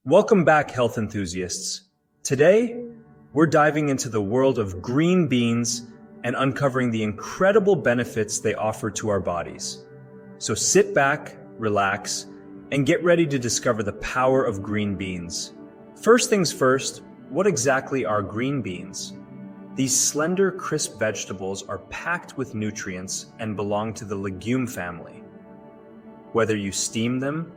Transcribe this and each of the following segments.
Welcome back, health enthusiasts. Today, we're diving into the world of green beans and uncovering the incredible benefits they offer to our bodies. So sit back, relax, and get ready to discover the power of green beans. First things first, what exactly are green beans? These slender, crisp vegetables are packed with nutrients and belong to the legume family. Whether you steam them,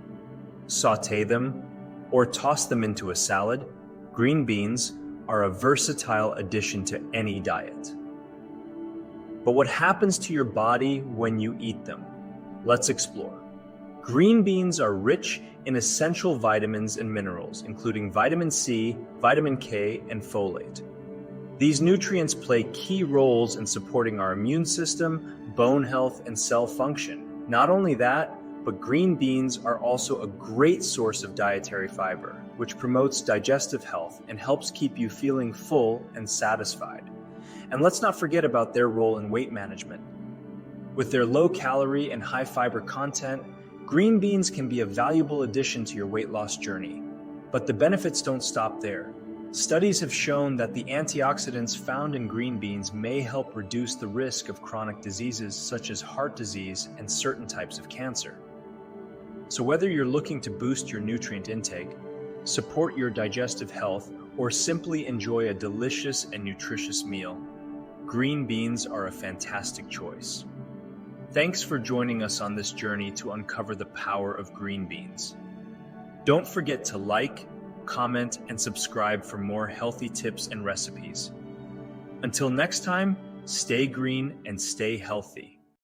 sauté them, or toss them into a salad, green beans are a versatile addition to any diet. But what happens to your body when you eat them? Let's explore. Green beans are rich in essential vitamins and minerals, including vitamin C, vitamin K, and folate. These nutrients play key roles in supporting our immune system, bone health, and cell function. Not only that, but green beans are also a great source of dietary fiber, which promotes digestive health and helps keep you feeling full and satisfied. And let's not forget about their role in weight management. With their low calorie and high fiber content, green beans can be a valuable addition to your weight loss journey. But the benefits don't stop there. Studies have shown that the antioxidants found in green beans may help reduce the risk of chronic diseases such as heart disease and certain types of cancer. So whether you're looking to boost your nutrient intake, support your digestive health, or simply enjoy a delicious and nutritious meal, green beans are a fantastic choice. Thanks for joining us on this journey to uncover the power of green beans. Don't forget to like, comment, and subscribe for more healthy tips and recipes. Until next time, stay green and stay healthy.